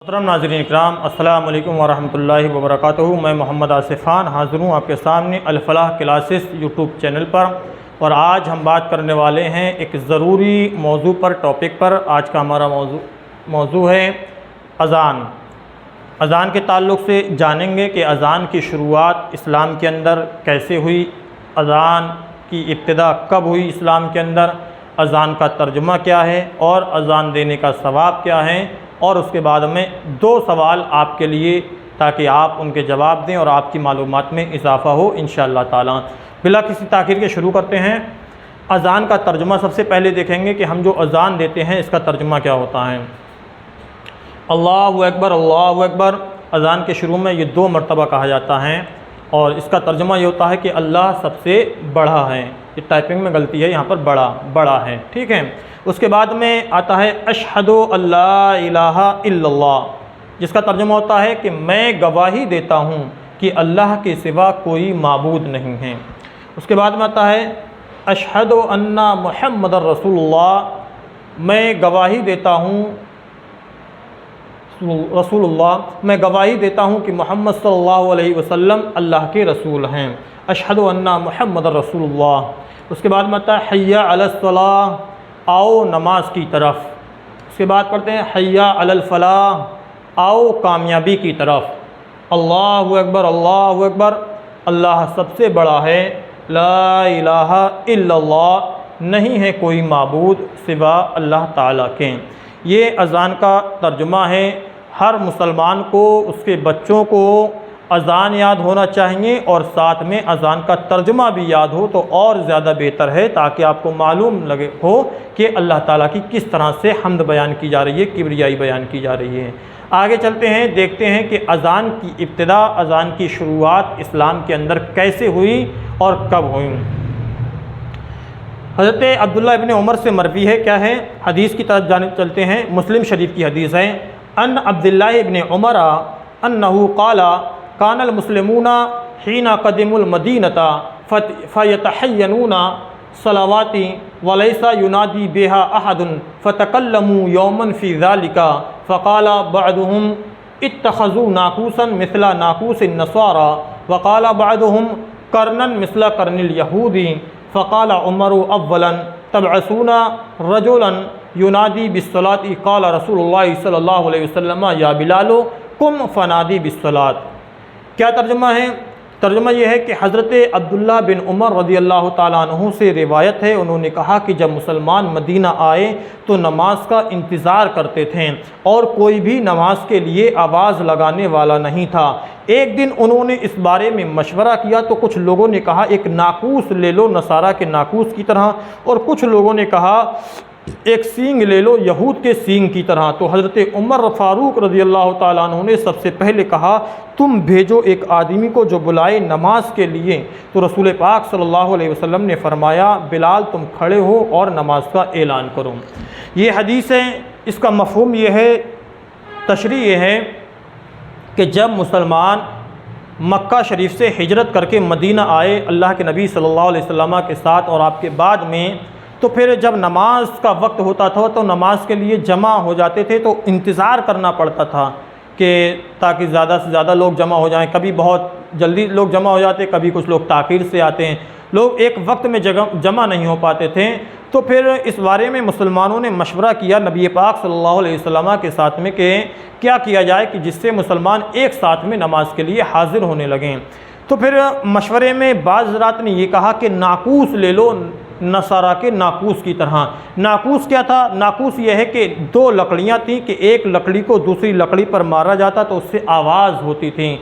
محترم ناظرین اکرام، السلام علیکم ورحمۃ اللہ وبرکاتہ۔ میں محمد آصف خان حاضر ہوں آپ کے سامنے الفلاح کلاسز یوٹیوب چینل پر، اور آج ہم بات کرنے والے ہیں ایک ضروری موضوع پر، ٹاپک پر۔ آج کا ہمارا موضوع ہے اذان۔ اذان کے تعلق سے جانیں گے کہ اذان کی شروعات اسلام کے اندر کیسے ہوئی، اذان کی ابتدا کب ہوئی اسلام کے اندر، اذان کا ترجمہ کیا ہے اور اذان دینے کا ثواب کیا ہے، اور اس کے بعد میں 2 سوال آپ کے لیے تاکہ آپ ان کے جواب دیں اور آپ کی معلومات میں اضافہ ہو انشاءاللہ تعالیٰ۔ بلا کسی تاخیر کے شروع کرتے ہیں۔ اذان کا ترجمہ سب سے پہلے دیکھیں گے کہ ہم جو اذان دیتے ہیں اس کا ترجمہ کیا ہوتا ہے۔ اللہ اکبر، اللہ اکبر اذان کے شروع میں یہ 2 مرتبہ کہا جاتا ہے، اور اس کا ترجمہ یہ ہوتا ہے کہ اللہ سب سے بڑا ہے۔ یہ ٹائپنگ میں غلطی ہے، یہاں پر بڑا ہے، ٹھیک ہے۔ اس کے بعد میں آتا ہے اشہد اللہ الہ الا اللہ، جس کا ترجمہ ہوتا ہے کہ میں گواہی دیتا ہوں کہ اللہ کے سوا کوئی معبود نہیں ہے۔ اس کے بعد میں آتا ہے اشہد ان محمد رسول اللہ، میں گواہی دیتا ہوں میں گواہی دیتا ہوں کہ محمد صلی اللہ علیہ وسلم اللہ کے رسول ہیں۔ اشہد ان محمد رسول اللہ۔ اس کے بعد میں آتا ہے حی علی الصلاۃ، آؤ نماز کی طرف۔ اس کے بعد پڑھتے ہیں حی علی الفلاح، آؤ کامیابی کی طرف۔ اللہ اکبر، اللہ اکبر اللہ سب سے بڑا ہے، لا الہ الا اللہ، نہیں ہے کوئی معبود سوا اللہ تعالیٰ کے۔ یہ اذان کا ترجمہ ہے۔ ہر مسلمان کو، اس کے بچوں کو اذان یاد ہونا چاہیے، اور ساتھ میں اذان کا ترجمہ بھی یاد ہو تو اور زیادہ بہتر ہے، تاکہ آپ کو معلوم لگے ہو کہ اللہ تعالیٰ کی کس طرح سے حمد بیان کی جا رہی ہے، کبریائی بیان کی جا رہی ہے۔ آگے چلتے ہیں، دیکھتے ہیں کہ اذان کی ابتدا، اذان کی شروعات اسلام کے اندر کیسے ہوئی اور کب ہوئی۔ حضرت عبداللہ ابن عمر سے مروی ہے، کیا ہے، حدیث کی طرف جانب چلتے ہیں۔ مسلم شریف کی حدیث ہے، ان عبداللہ ابن عمر انہ قال کان المسلمون حین قدموا المدینۃ فیتحینون صلوات ولیس ینادی بها احد فتکلموا یوما فی ذلک فقال بعضهم اتخذوا ناقوسا مثل ناقوس النصارى وقال بعضهم قرنا مثل قرن اليهود فقال عمر اولا تبعثون رجلا ینادی بالصلاۃ قال رسول اللہ صلی اللہ علیہ وسلم یا بلال قم فنادی بالصلاۃ۔ کیا ترجمہ ہے؟ ترجمہ یہ ہے کہ حضرت عبداللہ بن عمر رضی اللہ تعالیٰ عنہ سے روایت ہے، انہوں نے کہا کہ جب مسلمان مدینہ آئے تو نماز کا انتظار کرتے تھے، اور کوئی بھی نماز کے لیے آواز لگانے والا نہیں تھا۔ ایک دن انہوں نے اس بارے میں مشورہ کیا تو کچھ لوگوں نے کہا ایک ناقوس لے لو نصارہ کے ناقوس کی طرح، اور کچھ لوگوں نے کہا ایک سینگ لے لو یہود کے سینگ کی طرح۔ تو حضرت عمر فاروق رضی اللہ تعالیٰ عنہ نے سب سے پہلے کہا تم بھیجو ایک آدمی کو جو بلائے نماز کے لیے۔ تو رسول پاک صلی اللہ علیہ وسلم نے فرمایا بلال تم کھڑے ہو اور نماز کا اعلان کرو۔ یہ حدیث ہے، اس کا مفہوم یہ ہے، تشریح یہ ہے کہ جب مسلمان مکہ شریف سے ہجرت کر کے مدینہ آئے اللہ کے نبی صلی اللہ علیہ وسلم کے ساتھ اور آپ کے بعد میں، تو پھر جب نماز کا وقت ہوتا تھا تو نماز کے لیے جمع ہو جاتے تھے، تو انتظار کرنا پڑتا تھا کہ تاکہ زیادہ سے زیادہ لوگ جمع ہو جائیں۔ کبھی بہت جلدی لوگ جمع ہو جاتے، کبھی کچھ لوگ تاخیر سے آتے ہیں، لوگ ایک وقت میں جمع نہیں ہو پاتے تھے۔ تو پھر اس بارے میں مسلمانوں نے مشورہ کیا نبی پاک صلی اللہ علیہ وسلم کے ساتھ میں کہ کیا کیا جائے کہ جس سے مسلمان ایک ساتھ میں نماز کے لیے حاضر ہونے لگیں۔ تو پھر مشورے میں بعض حضرات نے یہ کہا کہ ناقوس لے لو نصارہ کے ناقوس کی طرح۔ ناقوس کیا تھا؟ ناقوس یہ ہے کہ 2 لکڑیاں تھیں کہ ایک لکڑی کو دوسری لکڑی پر مارا جاتا تو اس سے آواز ہوتی تھی،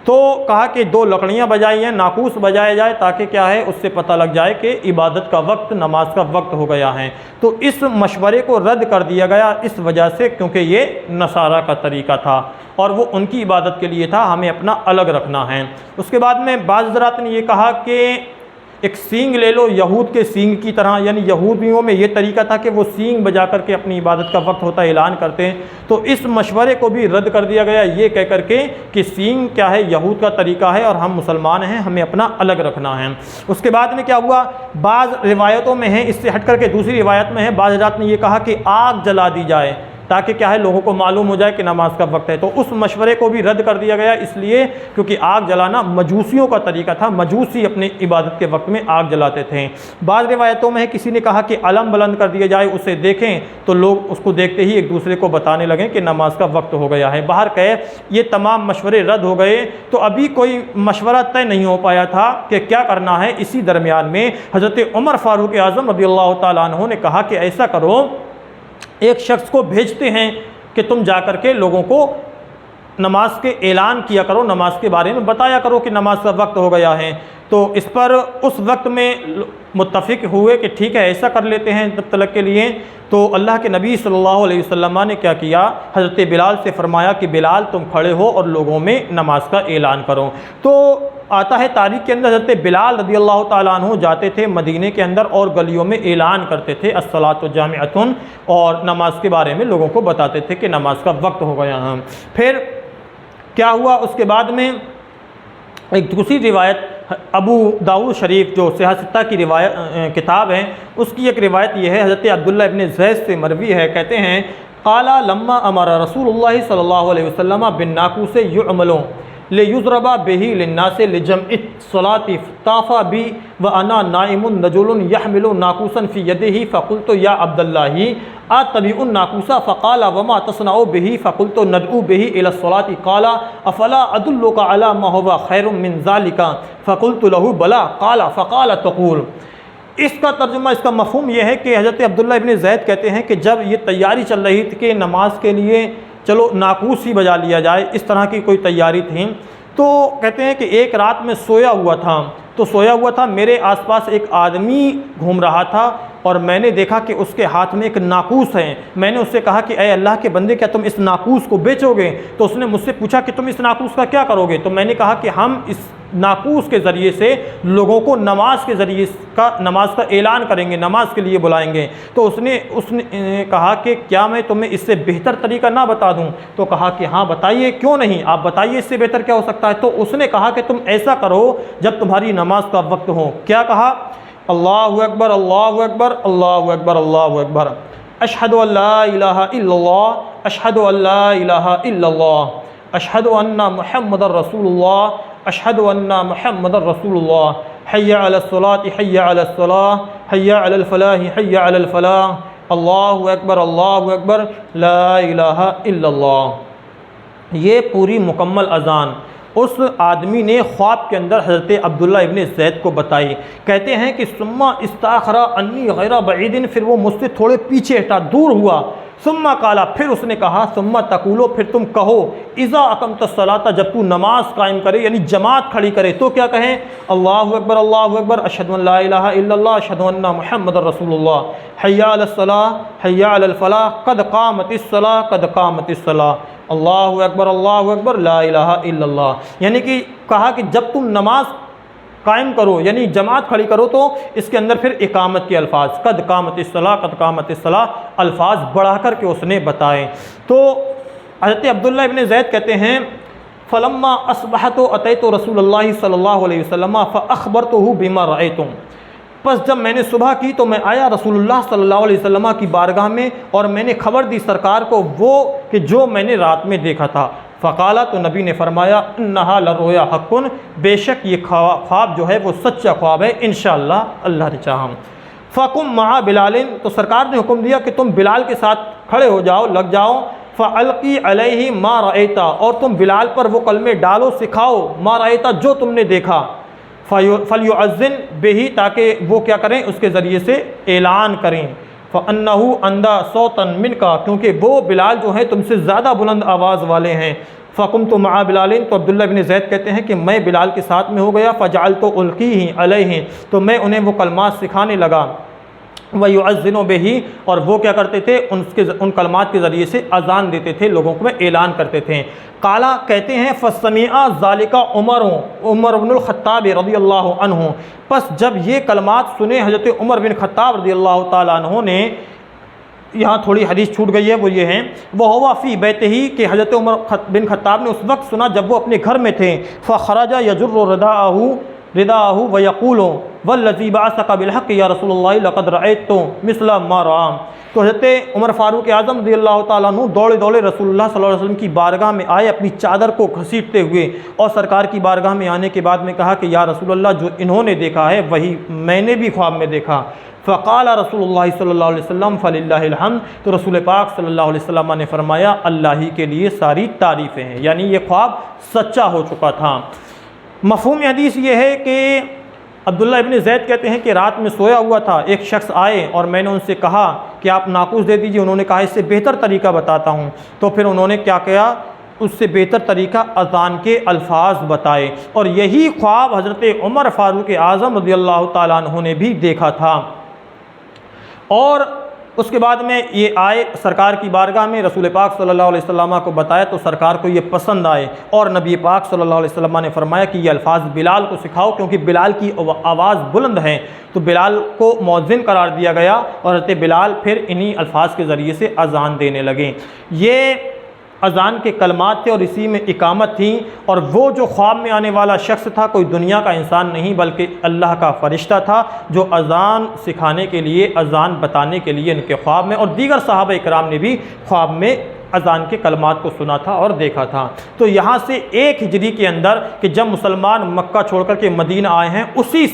تو کہا کہ 2 لکڑیاں بجائی ہیں، ناقوس بجایا جائے تاکہ کیا ہے اس سے پتہ لگ جائے کہ عبادت کا وقت، نماز کا وقت ہو گیا ہے۔ تو اس مشورے کو رد کر دیا گیا اس وجہ سے کیونکہ یہ نصارہ کا طریقہ تھا اور وہ ان کی عبادت کے لیے تھا، ہمیں اپنا الگ رکھنا ہے۔ اس کے بعد میں بعض حضرات نے یہ کہا کہ ایک سینگ لے لو یہود کے سینگ کی طرح، یعنی یہودیوں میں یہ طریقہ تھا کہ وہ سینگ بجا کر کے اپنی عبادت کا وقت ہوتا ہے اعلان کرتے ہیں، تو اس مشورے کو بھی رد کر دیا گیا یہ کہہ کر کے کہ سینگ کیا ہے، یہود کا طریقہ ہے اور ہم مسلمان ہیں، ہمیں اپنا الگ رکھنا ہے۔ اس کے بعد میں کیا ہوا، بعض روایتوں میں ہے، اس سے ہٹ کر کے دوسری روایت میں ہے، بعض حضرات نے یہ کہا کہ آگ جلا دی جائے، تاکہ کیا ہے لوگوں کو معلوم ہو جائے کہ نماز کا وقت ہے۔ تو اس مشورے کو بھی رد کر دیا گیا، اس لیے کیونکہ آگ جلانا مجوسیوں کا طریقہ تھا، مجوسی اپنی عبادت کے وقت میں آگ جلاتے تھے۔ بعض روایتوں میں ہے کسی نے کہا کہ علم بلند کر دیا جائے، اسے دیکھیں تو لوگ اس کو دیکھتے ہی ایک دوسرے کو بتانے لگیں کہ نماز کا وقت ہو گیا ہے۔ باہر کہ یہ تمام مشورے رد ہو گئے، تو ابھی کوئی مشورہ طے نہیں ہو پایا تھا کہ کیا کرنا ہے۔ اسی درمیان میں حضرت عمر فاروق اعظم رضی اللہ تعالیٰ عنہ نے کہا کہ ایسا کرو، ایک شخص کو بھیجتے ہیں کہ تم جا کر کے لوگوں کو نماز کے اعلان کیا کرو، نماز کے بارے میں بتایا کرو کہ نماز کا وقت ہو گیا ہے۔ تو اس پر اس وقت میں متفق ہوئے کہ ٹھیک ہے ایسا کر لیتے ہیں تب تلک کے لیے۔ تو اللہ کے نبی صلی اللہ علیہ وسلم نے کیا کیا، حضرت بلال سے فرمایا کہ بلال تم کھڑے ہو اور لوگوں میں نماز کا اعلان کرو۔ تو آتا ہے تاریخ کے اندر حضرت بلال رضی اللہ تعالیٰ عنہ جاتے تھے مدینے کے اندر اور گلیوں میں اعلان کرتے تھے الصلاۃ جامعۃ، اور نماز کے بارے میں لوگوں کو بتاتے تھے کہ نماز کا وقت ہو گیا ہے۔ پھر کیا ہوا اس کے بعد میں ایک دوسری روایت ابو داؤد شریف جو صحیح ستہ کی روایت کتاب ہے، اس کی ایک روایت یہ ہے، حضرت عبداللہ ابن زید سے مروی ہے، کہتے ہیں قال لما امر رسول اللہ صلی اللہ علیہ وسلم بالناقوس يعمل ليضرب به للناس لجمع الصلاة طاف بي وانا نائم رجل يحمل ناقوسا في يده فقلت يا عبد الله اتبع الناقوس فقال وما تصنع به فقلت ندعو به الى الصلاة قال افلا ادلك على ما هو خير من ذلك فقلت له بلى قال فقال تقول۔ اس کا ترجمہ، اس کا مفہوم یہ ہے کہ حضرت عبداللہ ابن زید کہتے ہیں کہ جب یہ تیاری چل رہی تھی کہ نماز کے لیے چلو ناقوس ہی بجا لیا جائے، اس طرح کی کوئی تیاری تھی، تو کہتے ہیں کہ ایک رات میں سویا ہوا تھا، میرے آس پاس ایک آدمی گھوم رہا تھا اور میں نے دیکھا کہ اس کے ہاتھ میں ایک ناقوس ہے۔ میں نے اس سے کہا کہ اے اللہ کے بندے کیا تم اس ناقوس کو بیچو گے؟ تو اس نے مجھ سے پوچھا کہ تم اس ناقوس کا کیا کرو گے؟ تو میں نے کہا کہ ہم اس ناقوس کے ذریعے سے لوگوں کو نماز کے ذریعے نماز کا اعلان کریں گے، نماز کے لیے بلائیں گے۔ تو اس نے کہا کہ کیا میں تمہیں اس سے بہتر طریقہ نہ بتا دوں؟ تو کہا کہ ہاں بتائیے، کیوں نہیں، آپ بتائیے اس سے بہتر کیا ہو سکتا ہے۔ تو اس نے کہا کہ تم ایسا کرو جب تمہاری نماز کا وقت ہو، کیا کہا؟ اللہ اکبر اللہ اکبر اللہ اکبر اللہ اکبر، اشہد ان لا الہ الا اللہ اشہد ان لا الہ الا اللہ اشہد ان محمد رسول اللہ اشہد ان محمد رسول اللہ، حی علی الصلاۃ حی علی الصلاۃ حی علی الفلاح حی علی الفلاح، اللہ اکبر لا الہ الا اللہ۔ یہ پوری مکمل اذان اس آدمی نے خواب کے اندر حضرت عبداللہ ابن زید کو بتائی۔ کہتے ہیں کہ ثم استاخر انی غیر بعید، پھر وہ مجھ سے تھوڑے پیچھے ہٹا، دور ہوا۔ ثم قالا، پھر اس نے کہا ثم تقولو، پھر تم کہو اذا اقمت الصلاۃ، جب تو نماز قائم کرے یعنی جماعت کھڑی کرے تو کیا کہیں؟ اللہ اکبر اشہد ان لا الہ الا اللہ اشہد ان محمد رسول اللہ، حی علی الصلاۃ حی علی الفلاح قد قامت الصلاۃ قد قامت الصلاۃ، اللہ اکبر لا الہ الا اللہ۔ یعنی کہ کہا کہ جب تم نماز قائم کرو یعنی جماعت کھڑی کرو تو اس کے اندر پھر اقامت کے الفاظ قد قامت الصلاۃ قد قامت الصلاۃ الفاظ بڑھا کر کے اس نے بتائے۔ تو حضرت عبداللہ ابن زید کہتے ہیں فلما اصبحت اتیت رسول اللہ صلی اللہ علیہ وسلم فاخبرته بما رأیت، پس جب میں نے صبح کی تو میں آیا رسول اللہ صلی اللہ علیہ وسلم کی بارگاہ میں اور میں نے خبر دی سرکار کو وہ کہ جو میں نے رات میں دیکھا تھا۔ فقالا، تو نبی نے فرمایا انہا لرؤیا حق، بے شک یہ خواب جو ہے وہ سچا خواب ہے انشاءاللہ اللہ نے چاہا۔ فقم مع بلال، تو سرکار نے حکم دیا کہ تم بلال کے ساتھ کھڑے ہو جاؤ، لگ جاؤ۔ فالقی علیہ ما رأیتا، اور تم بلال پر وہ کلمے ڈالو، سکھاؤ، ما رأیتا جو تم نے دیکھا۔ فلیعذن بہ، تاکہ وہ کیا کریں اس کے ذریعے سے اعلان کریں۔ فَأَنَّهُ أَنْدَى صَوْتًا مِنْكَ، کیونکہ وہ بلال جو ہیں تم سے زیادہ بلند آواز والے ہیں۔ فَقُمْتُ مَعَ بِلَالٍ، تو عبداللہ بن زید کہتے ہیں کہ میں بلال کے ساتھ میں ہو گیا۔ فَجَعَلْتُ أُلْقِيهِ عَلَيْهِ، تو میں انہیں وہ کلمات سکھانے لگا۔ وَيُعَذِّنُ بِهِ، اور وہ کیا کرتے تھے ان کلمات کے ذریعے سے اذان دیتے تھے، لوگوں کو اعلان کرتے تھے۔ قالا، کہتے ہیں فَسَمِعَ ذَلِكَ عمر بن الخطاب رضی اللہ عنہ، پس جب یہ کلمات سنے حضرت عمر بن خطاب رضی اللہ تعالیٰ عنہ نے، یہاں تھوڑی حدیث چھوٹ گئی ہے، وہ یہ ہیں وَهُوَ فِي بَيْتِهِ، کہ حضرت عمر بن خطاب نے اس وقت سنا جب وہ اپنے گھر میں تھے۔ فَخَرَجَ يَجُرُّ رِدَاءَهُ، رداہ ویقول والذی بعثک بالحق یا رسول اللہ لقد رأیت مثل ما رأى۔ تو حضرت عمر فاروق اعظم رضی اللہ تعالیٰ عنہ دوڑے دوڑے رسول اللہ صلی اللہ علیہ وسلم کی بارگاہ میں آئے اپنی چادر کو گھسیٹتے ہوئے، اور سرکار کی بارگاہ میں آنے کے بعد میں کہا کہ یا رسول اللہ جو انہوں نے دیکھا ہے وہی میں نے بھی خواب میں دیکھا۔ فقال رسول اللہ صلی اللہ علیہ وسلم فللہ الحمد، تو رسول پاک صلی اللہ علیہ وسلم نے فرمایا اللہ ہی کے لیے ساری تعریفیں ہیں، یعنی یہ خواب سچا ہو چکا تھا۔ مفہوم حدیث یہ ہے کہ عبداللہ ابن زید کہتے ہیں کہ رات میں سویا ہوا تھا، ایک شخص آئے اور میں نے ان سے کہا کہ آپ ناقوس دے دیجیے، انہوں نے کہا اس سے بہتر طریقہ بتاتا ہوں، تو پھر انہوں نے کیا کیا، اس سے بہتر طریقہ اذان کے الفاظ بتائے، اور یہی خواب حضرت عمر فاروق اعظم رضی اللہ تعالیٰ عنہ نے بھی دیکھا تھا۔ اور اس کے بعد میں یہ آئے سرکار کی بارگاہ میں، رسول پاک صلی اللہ علیہ وسلم کو بتایا تو سرکار کو یہ پسند آئے، اور نبی پاک صلی اللہ علیہ وسلم نے فرمایا کہ یہ الفاظ بلال کو سکھاؤ، کیونکہ بلال کی آواز بلند ہے، تو بلال کو مؤذن قرار دیا گیا، اور حضرت بلال پھر انہی الفاظ کے ذریعے سے اذان دینے لگے۔ یہ اذان کے کلمات تھے اور اسی میں اقامت تھی، اور وہ جو خواب میں آنے والا شخص تھا کوئی دنیا کا انسان نہیں بلکہ اللہ کا فرشتہ تھا، جو اذان سکھانے کے لیے، اذان بتانے کے لیے ان کے خواب میں، اور دیگر صحابہ کرام نے بھی خواب میں اذان کے کلمات کو سنا تھا اور دیکھا تھا۔ تو یہاں سے 1 ہجری کے اندر کہ جب مسلمان مکہ چھوڑ کر کے مدینہ آئے ہیں، اسی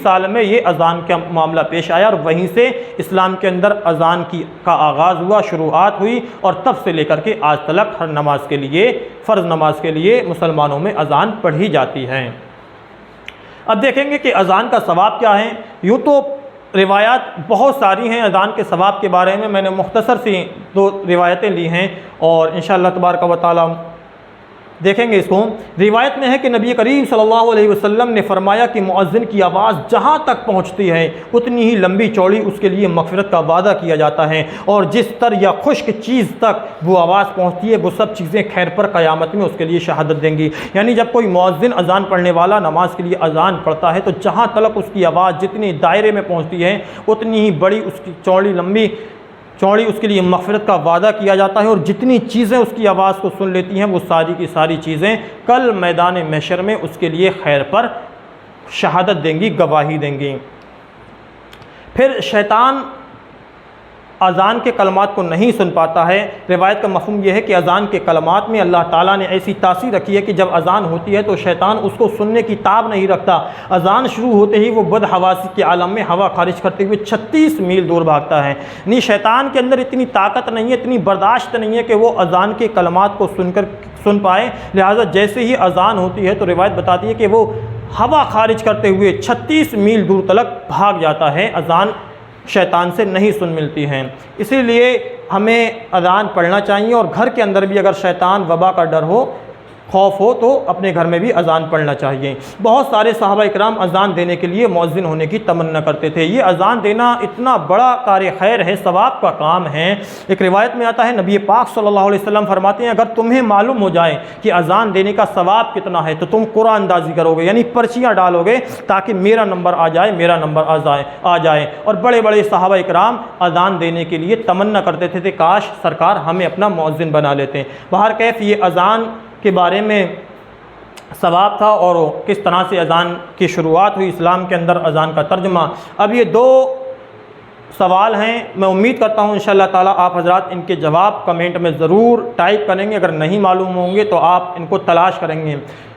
سال میں یہ اذان کا معاملہ پیش آیا، اور وہیں سے اسلام کے اندر اذان کا آغاز ہوا، شروعات ہوئی، اور تب سے لے کر کے آج تک ہر نماز کے لیے، فرض نماز کے لیے مسلمانوں میں اذان پڑھی جاتی ہے۔ اب دیکھیں گے کہ اذان کا ثواب کیا ہے۔ یوں تو روایات بہت ساری ہیں اذان کے ثواب کے بارے میں نے مختصر سی 2 روایتیں لی ہیں، اور انشاءاللہ تبارک و تعالی دیکھیں گے اس کو۔ روایت میں ہے کہ نبی کریم صلی اللہ علیہ وسلم نے فرمایا کہ مؤذن کی آواز جہاں تک پہنچتی ہے اتنی ہی لمبی چوڑی اس کے لیے مغفرت کا وعدہ کیا جاتا ہے، اور جس تر یا خشک چیز تک وہ آواز پہنچتی ہے وہ سب چیزیں خیر پر قیامت میں اس کے لیے شہادت دیں گی۔ یعنی جب کوئی مؤذن اذان پڑھنے والا نماز کے لیے اذان پڑھتا ہے تو جہاں تک اس کی آواز جتنی دائرے میں پہنچتی ہے اتنی ہی بڑی اس کی لمبی چوڑی اس کے لیے مغفرت کا وعدہ کیا جاتا ہے، اور جتنی چیزیں اس کی آواز کو سن لیتی ہیں وہ ساری کی ساری چیزیں کل میدان محشر میں اس کے لیے خیر پر شہادت دیں گی، گواہی دیں گی۔ پھر شیطان اذان کے کلمات کو نہیں سن پاتا ہے۔ روایت کا مفہوم یہ ہے کہ اذان کے کلمات میں اللہ تعالیٰ نے ایسی تاثیر رکھی ہے کہ جب اذان ہوتی ہے تو شیطان اس کو سننے کی تاب نہیں رکھتا، اذان شروع ہوتے ہی وہ بدحواسی کے عالم میں ہوا خارج کرتے ہوئے 36 میل دور بھاگتا ہے۔ نہیں، شیطان کے اندر اتنی طاقت نہیں ہے، اتنی برداشت نہیں ہے کہ وہ اذان کے کلمات کو سن پائے، لہٰذا جیسے ہی اذان ہوتی ہے تو روایت بتاتی ہے کہ وہ ہوا خارج کرتے ہوئے 36 میل دور تک بھاگ جاتا ہے، اذان شیطان سے نہیں سن ملتی ہیں۔ اسی لیے ہمیں اذان پڑھنا چاہیے، اور گھر کے اندر بھی اگر شیطان وبا کا ڈر ہو، خوف ہو، تو اپنے گھر میں بھی اذان پڑھنا چاہیے۔ بہت سارے صحابہ اکرام اذان دینے کے لیے مؤذن ہونے کی تمنا کرتے تھے۔ یہ اذان دینا اتنا بڑا کار خیر ہے، ثواب کا کام ہے۔ ایک روایت میں آتا ہے نبی پاک صلی اللہ علیہ وسلم فرماتے ہیں اگر تمہیں معلوم ہو جائے کہ اذان دینے کا ثواب کتنا ہے تو تم قرآن اندازی کرو گے، یعنی پرچیاں ڈالو گے تاکہ میرا نمبر آ جائے، میرا نمبر آ جائے۔ اور بڑے بڑے صحابہ اکرام اذان دینے کے لیے تمنا کرتے تھے کہ کاش سرکار ہمیں اپنا مؤذن بنا لیتے ہیں۔ بہرکیف یہ اذان کے بارے میں ثواب تھا، اور کس طرح سے اذان کی شروعات ہوئی اسلام کے اندر، اذان کا ترجمہ۔ اب یہ 2 سوال ہیں، میں امید کرتا ہوں انشاءاللہ تعالیٰ آپ حضرات ان کے جواب کمنٹ میں ضرور ٹائپ کریں گے، اگر نہیں معلوم ہوں گے تو آپ ان کو تلاش کریں گے۔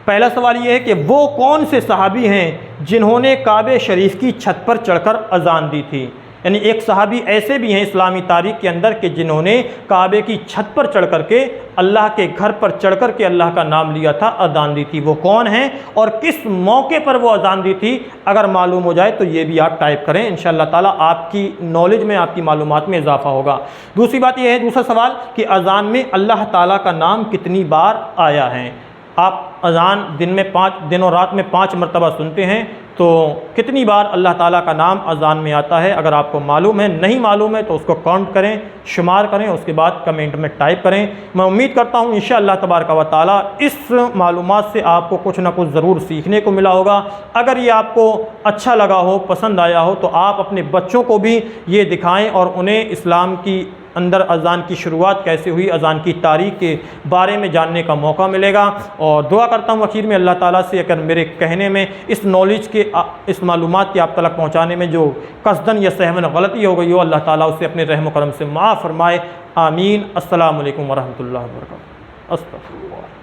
پہلا سوال یہ ہے کہ وہ کون سے صحابی ہیں جنہوں نے کعبہ شریف کی چھت پر چڑھ کر اذان دی تھی؟ یعنی ایک صحابی ایسے بھی ہیں اسلامی تاریخ کے اندر کہ جنہوں نے کعبے کی چھت پر چڑھ کر کے، اللہ کے گھر پر چڑھ کر کے اللہ کا نام لیا تھا، اذان دی تھی۔ وہ کون ہیں اور کس موقع پر وہ اذان دی تھی؟ اگر معلوم ہو جائے تو یہ بھی آپ ٹائپ کریں، انشاءاللہ تعالیٰ آپ کی نالج میں، آپ کی معلومات میں اضافہ ہوگا۔ دوسری بات یہ ہے، دوسرا سوال کہ اذان میں اللہ تعالیٰ کا نام کتنی بار آیا ہے؟ آپ اذان دن اور رات میں 5 مرتبہ سنتے ہیں، تو کتنی بار اللہ تعالیٰ کا نام اذان میں آتا ہے؟ اگر آپ کو معلوم ہے، نہیں معلوم ہے تو اس کو کاؤنٹ کریں، شمار کریں، اس کے بعد کمنٹ میں ٹائپ کریں۔ میں امید کرتا ہوں انشاءاللہ تبارک و تعالیٰ اس معلومات سے آپ کو کچھ نہ کچھ ضرور سیکھنے کو ملا ہوگا۔ اگر یہ آپ کو اچھا لگا ہو، پسند آیا ہو، تو آپ اپنے بچوں کو بھی یہ دکھائیں اور انہیں اسلام کی اندر اذان کی شروعات کیسے ہوئی، اذان کی تاریخ کے بارے میں جاننے کا موقع ملے گا۔ اور دعا کرتا ہوں آخر میں اللہ تعالیٰ سے، اگر میرے کہنے میں اس نالج کے اس معلومات کی آپ تک پہنچانے میں جو قصداً یا سہواً غلطی ہو گئی ہو، اللہ تعالیٰ اسے اپنے رحم و کرم سے معاف فرمائے، آمین۔ السلام علیکم ورحمۃ اللہ وبرکاتہ۔ استغفر اللہ۔